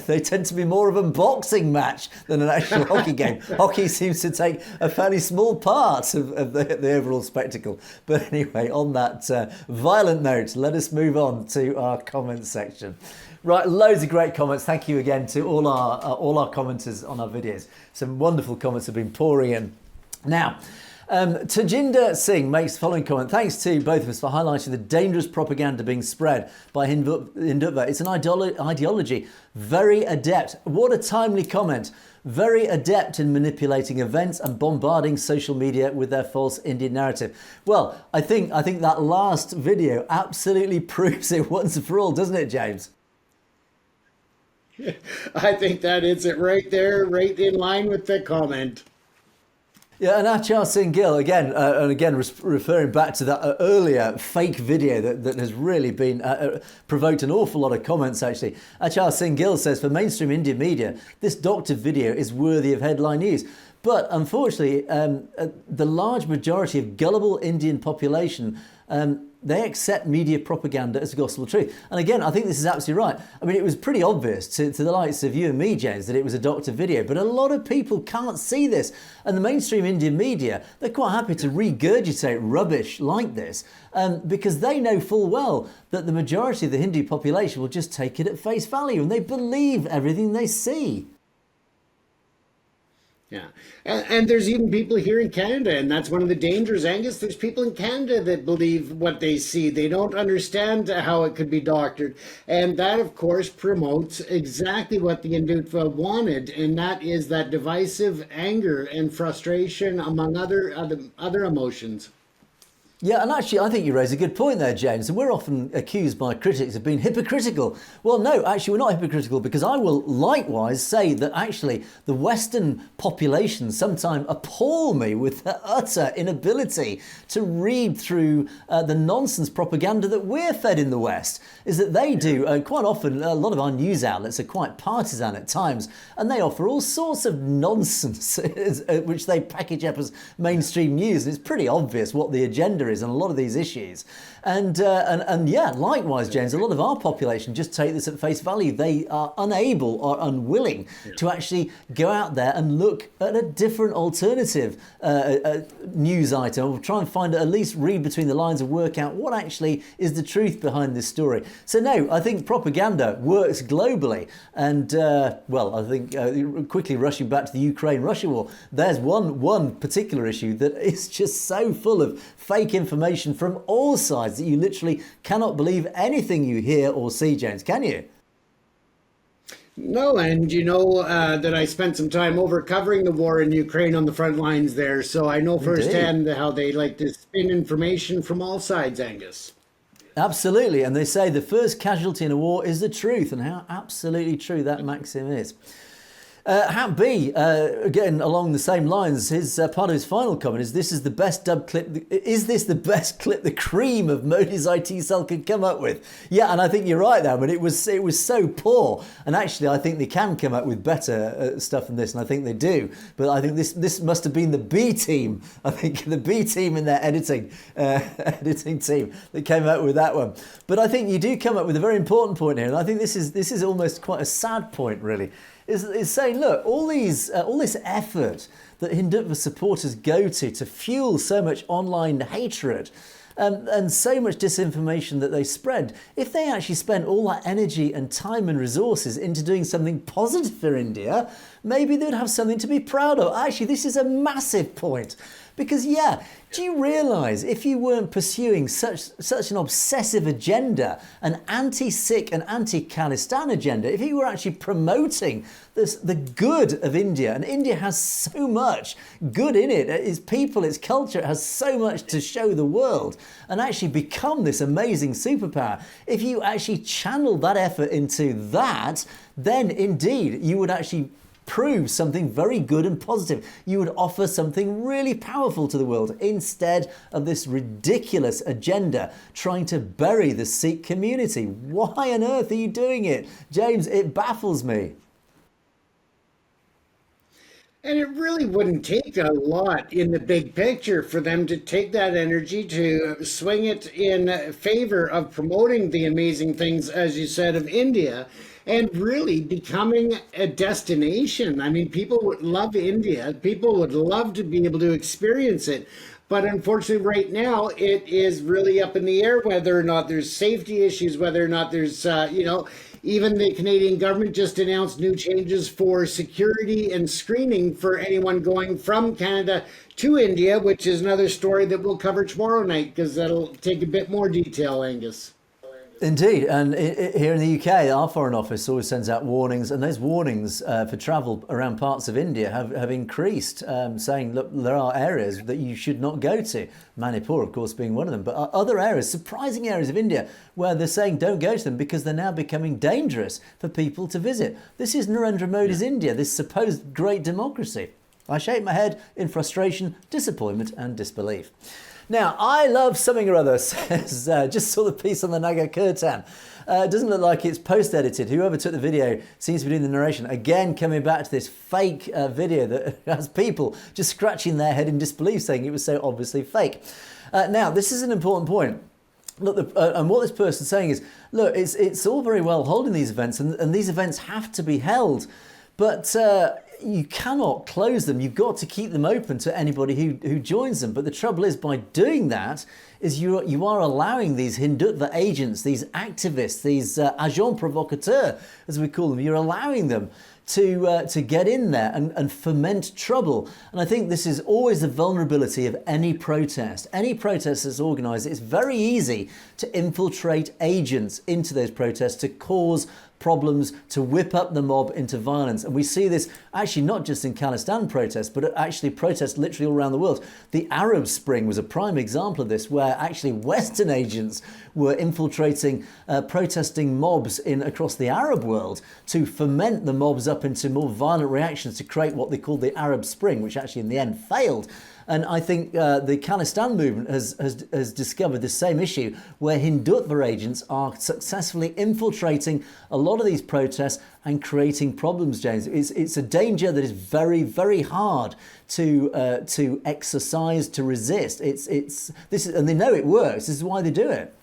they tend to be more of a boxing match than an actual hockey game. Hockey seems to take a fairly small part of the overall spectacle. But anyway, on that violent note, let us move on to our comments section. Right, loads of great comments. Thank you again to all our commenters on our videos. Some wonderful comments have been pouring in. Now, Tajinder Singh makes the following comment. Thanks to both of us for highlighting the dangerous propaganda being spread by Hindutva. It's an ideology very adept. What a timely comment. Very adept in manipulating events and bombarding social media with their false Indian narrative. Well, I think that last video absolutely proves it once and for all, doesn't it, James? I think that is it right there, right in line with the comment. Yeah, and Achar Singh Gill, again, referring back to that earlier fake video that has really been provoked an awful lot of comments, actually. Achar Singh Gill says, for mainstream Indian media, this doctor video is worthy of headline news. But unfortunately, the large majority of gullible Indian population, they accept media propaganda as gospel truth. And again, I think this is absolutely right. I mean, it was pretty obvious to the likes of you and me, James, that it was a doctor video, but a lot of people can't see this. And the mainstream Indian media, they're quite happy to regurgitate rubbish like this because they know full well that the majority of the Hindu population will just take it at face value and they believe everything they see. Yeah. And there's even people here in Canada, and that's one of the dangers, Angus. There's people in Canada that believe what they see. They don't understand how it could be doctored. And that, of course, promotes exactly what the Hindutva wanted, and that is that divisive anger and frustration, among other emotions. Yeah, and actually, I think you raise a good point there, James. And we're often accused by critics of being hypocritical. Well, no, actually, we're not hypocritical because I will likewise say that actually the Western population sometimes appall me with their utter inability to read through the nonsense propaganda that we're fed in the West. Is that they do, quite often, a lot of our news outlets are quite partisan at times, and they offer all sorts of nonsense, which they package up as mainstream news. And it's pretty obvious what the agenda is on a lot of these issues. And yeah, likewise, James, a lot of our population just take this at face value. They are unable or unwilling to actually go out there and look at a different alternative news item, or try and find, at least read between the lines and work out what actually is the truth behind this story. So no, I think propaganda works globally. And well, I think quickly rushing back to the Ukraine-Russia war, there's one particular issue that is just so full of fake information from all sides that you literally cannot believe anything you hear or see, James, can you? No, and you know that I spent some time over covering the war in Ukraine on the front lines there, so I know firsthand how they like to spin information from all sides, Angus. Absolutely, and they say the first casualty in a war is the truth, and how absolutely true that maxim is. Hat B, again along the same lines, his part of his final comment is, "This is the best dub clip. Is this the best clip the cream of Modi's IT cell could come up with?" Yeah, and I think you're right there. But it was so poor, and actually I think they can come up with better stuff than this, and I think they do. But I think this must have been the B team. I think the B team in their editing team that came out with that one. But I think you do come up with a very important point here, and I think this is almost quite a sad point, really. Is saying, look, all this effort that Hindutva supporters go to fuel so much online hatred and so much disinformation that they spread, if they actually spent all that energy and time and resources into doing something positive for India, maybe they'd have something to be proud of. Actually, this is a massive point. Because, yeah, do you realise if you weren't pursuing such an obsessive agenda, an anti-Sikh and anti-Khalistan agenda, if you were actually promoting the good of India, and India has so much good in it, its people, its culture, it has so much to show the world, and actually become this amazing superpower, if you actually channeled that effort into that, then indeed you would actually prove something very good and positive. You would offer something really powerful to the world instead of this ridiculous agenda trying to bury the Sikh community. Why on earth are you doing it? James, it baffles me. And it really wouldn't take a lot in the big picture for them to take that energy to swing it in favor of promoting the amazing things, as you said, of India, and really becoming a destination. I mean, people would love India. People would love to be able to experience it. But unfortunately, right now, it is really up in the air whether or not there's safety issues, whether or not there's, Even the Canadian government just announced new changes for security and screening for anyone going from Canada to India, which is another story that we'll cover tomorrow night because that'll take a bit more detail, Angus. Indeed, and here in the UK, our Foreign Office always sends out warnings, and those warnings for travel around parts of India have increased, saying, look, there are areas that you should not go to. Manipur, of course, being one of them, but other areas, surprising areas of India, where they're saying don't go to them because they're now becoming dangerous for people to visit. This is Narendra Modi's India, this supposed great democracy. I shake my head in frustration, disappointment and disbelief. Now, I love something or other, says, just saw the piece on the Nagar Kirtan. It doesn't look like it's post-edited. Whoever took the video seems to be doing the narration. Again, coming back to this fake video that has people just scratching their head in disbelief, saying it was so obviously fake. Now, this is an important point. Look, and what this person's saying is, look, it's all very well holding these events, and these events have to be held, but you cannot close them. You've got to keep them open to anybody who joins them. But the trouble is, by doing that, is you are allowing these Hindutva agents, these activists, these agents provocateurs, as we call them, you're allowing them to get in there and foment trouble. And I think this is always the vulnerability of any protest. Any protest that's organised, it's very easy to infiltrate agents into those protests to cause problems, to whip up the mob into violence. And we see this actually not just in Khalistan protests, but actually protests literally all around the world. The Arab Spring was a prime example of this, where actually Western agents were infiltrating protesting mobs across the Arab world to foment the mobs up into more violent reactions to create what they called the Arab Spring, which actually in the end failed. And I think the Khalistan movement has discovered the same issue, where Hindutva agents are successfully infiltrating a lot of these protests and creating problems, James. It's a danger that is very, very hard to exercise, to resist. And they know it works. This is why they do it.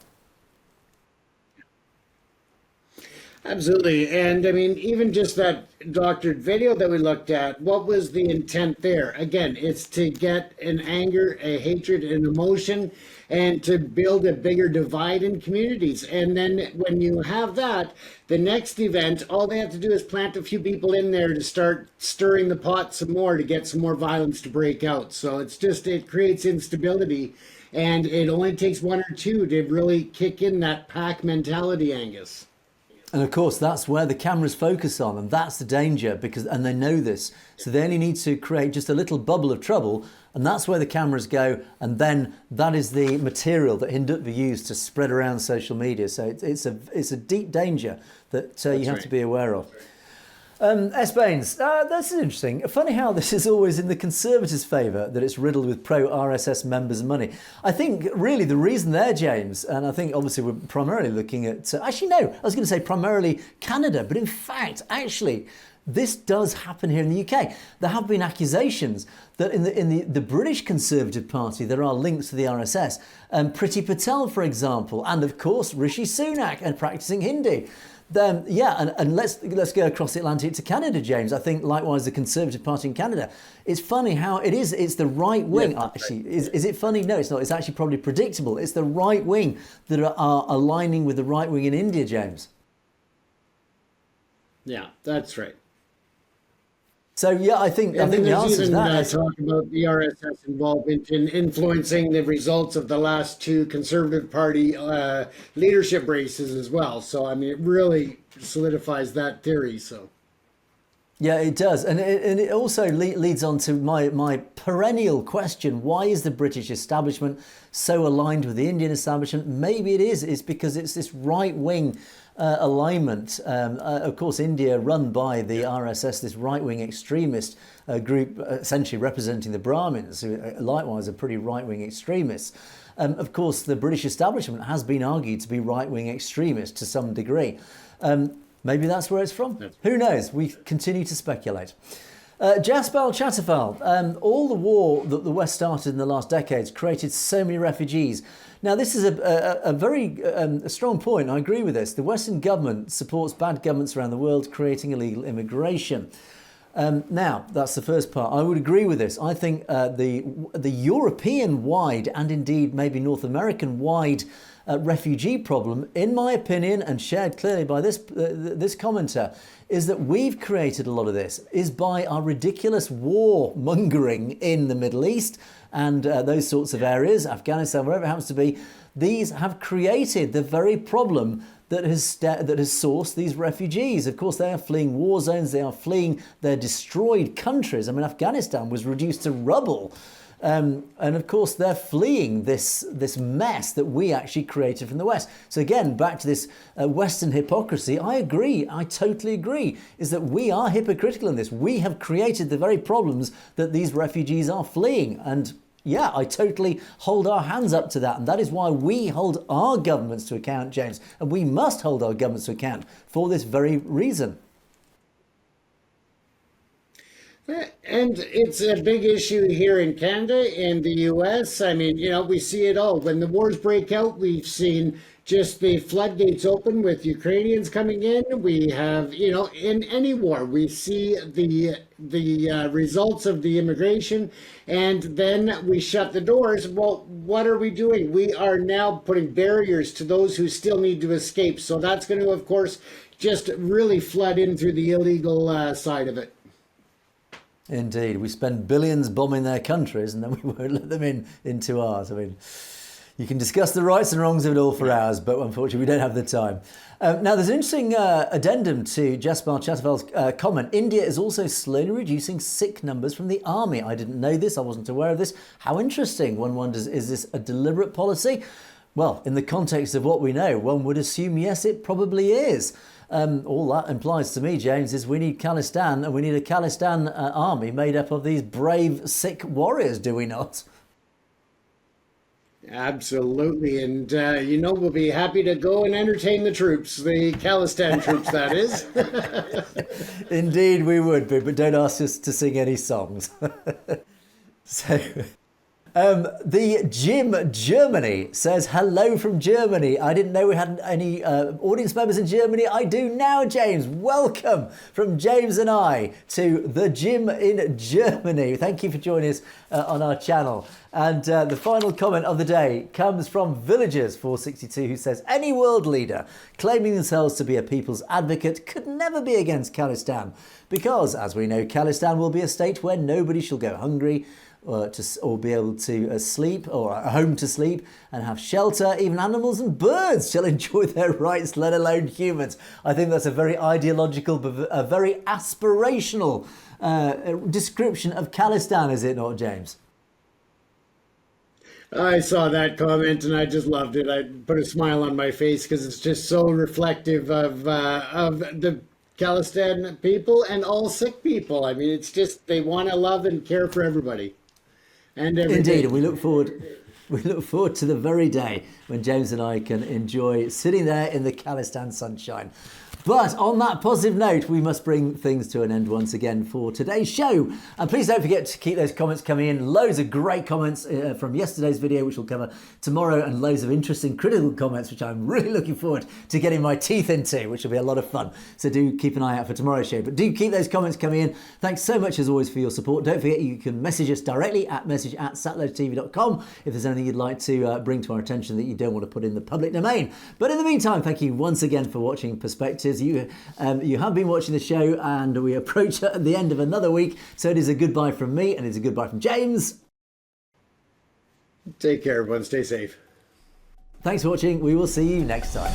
Absolutely. And I mean, even just that doctored video that we looked at, what was the intent there? Again, it's to get an anger, a hatred, an emotion, and to build a bigger divide in communities. And then when you have that, the next event, all they have to do is plant a few people in there to start stirring the pot some more to get some more violence to break out. So it creates instability. And it only takes one or two to really kick in that pack mentality, Angus. And of course, that's where the cameras focus on, and that's the danger, and they know this. So they only need to create just a little bubble of trouble, and that's where the cameras go, and then that is the material that Hindutva use to spread around social media. So it's a deep danger that you have to be aware of. S. Baines, this is interesting. Funny how this is always in the Conservatives' favour, that it's riddled with pro-RSS members and money. I think really the reason there, James, and I think obviously we're primarily looking at... actually, no, I was going to say primarily Canada, but in fact, actually, this does happen here in the UK. There have been accusations that in the British Conservative Party there are links to the RSS. Priti Patel, for example, and of course Rishi Sunak, and practising Hindi. And let's go across the Atlantic to Canada, James. I think likewise the Conservative Party in Canada. It's funny how it's the right wing. Yeah, actually, is it funny? No, it's not. It's actually probably predictable. It's the right wing that are aligning with the right wing in India, James. Yeah, that's right. So yeah, I think the answer is that. Talk about the RSS involvement in influencing the results of the last two Conservative Party leadership races as well. So I mean, it really solidifies that theory. So. Yeah, it does, and it also leads on to my perennial question: why is the British establishment so aligned with the Indian establishment? Maybe it's because it's this right wing alignment. Of course, India run by the RSS, this right wing extremist group, essentially representing the Brahmins, who likewise are pretty right wing extremists. Of course, the British establishment has been argued to be right wing extremist to some degree. Maybe that's where it's from. Who knows? We continue to speculate. Jaspal Chatterfal, all the war that the West started in the last decades created so many refugees. Now, this is a very strong point. I agree with this. The Western government supports bad governments around the world creating illegal immigration. Now, that's the first part. I would agree with this. I think the European-wide and indeed maybe North American-wide refugee problem, in my opinion, and shared clearly by this commenter, is that we've created a lot of this is by our ridiculous war mongering in the Middle East and those sorts of areas, Afghanistan, wherever it happens to be. These have created the very problem that has sourced these refugees. Of course, they are fleeing war zones. They are fleeing their destroyed countries. I mean, Afghanistan was reduced to rubble. And of course, they're fleeing this mess that we actually created from the West. So again, back to this Western hypocrisy, I agree, I totally agree, is that we are hypocritical in this. We have created the very problems that these refugees are fleeing. And yeah, I totally hold our hands up to that. And that is why we hold our governments to account, James. And we must hold our governments to account for this very reason. And it's a big issue here in Canada and the US. I mean, you know, we see it all. When the wars break out, we've seen just the floodgates open with Ukrainians coming in. We have, you know, in any war, we see the results of the immigration, and then we shut the doors. Well, what are we doing? We are now putting barriers to those who still need to escape. So that's going to, of course, just really flood in through the illegal side of it. Indeed, we spend billions bombing their countries and then we won't let them into ours. I mean, you can discuss the rights and wrongs of it all for hours, but unfortunately we don't have the time. Now, there's an interesting addendum to Jaspar Chatterfell's comment. India is also slowly reducing Sikh numbers from the army. I didn't know this. I wasn't aware of this. How interesting. One wonders, is this a deliberate policy? Well, in the context of what we know, one would assume, yes, it probably is. All that implies to me, James, is we need Khalistan, and we need a Khalistan army made up of these brave Sikh warriors, do we not? Absolutely. And, you know, we'll be happy to go and entertain the troops, the Khalistan troops, that is. Indeed, we would be, but don't ask us to sing any songs. So... the Jim Germany says, hello from Germany. I didn't know we had any audience members in Germany. I do now, James. Welcome from James and I to the Jim in Germany. Thank you for joining us on our channel. And the final comment of the day comes from Villagers462, who says, any world leader claiming themselves to be a people's advocate could never be against Khalistan, because, as we know, Khalistan will be a state where nobody shall go hungry, or be able to sleep, or a home to sleep and have shelter. Even animals and birds shall enjoy their rights, let alone humans. I think that's a very ideological, but a very aspirational description of Khalistan, is it not, James? I saw that comment and I just loved it. I put a smile on my face because it's just so reflective of the Khalistan people and all Sikh people. I mean, it's just, they want to love and care for everybody. And indeed, and we look forward to the very day when James and I can enjoy sitting there in the Khalistan sunshine. But on that positive note, we must bring things to an end once again for today's show. And please don't forget to keep those comments coming in. Loads of great comments from yesterday's video, which we'll cover tomorrow, and loads of interesting critical comments, which I'm really looking forward to getting my teeth into, which will be a lot of fun. So do keep an eye out for tomorrow's show. But do keep those comments coming in. Thanks so much, as always, for your support. Don't forget, you can message us directly at message@satloadtv.com if there's anything you'd like to bring to our attention that you don't want to put in the public domain. But in the meantime, thank you once again for watching Perspectives. You have been watching the show, and we approach at the end of another week. So it is a goodbye from me, and it's a goodbye from James. Take care, everyone. Stay safe. Thanks for watching. We will see you next time.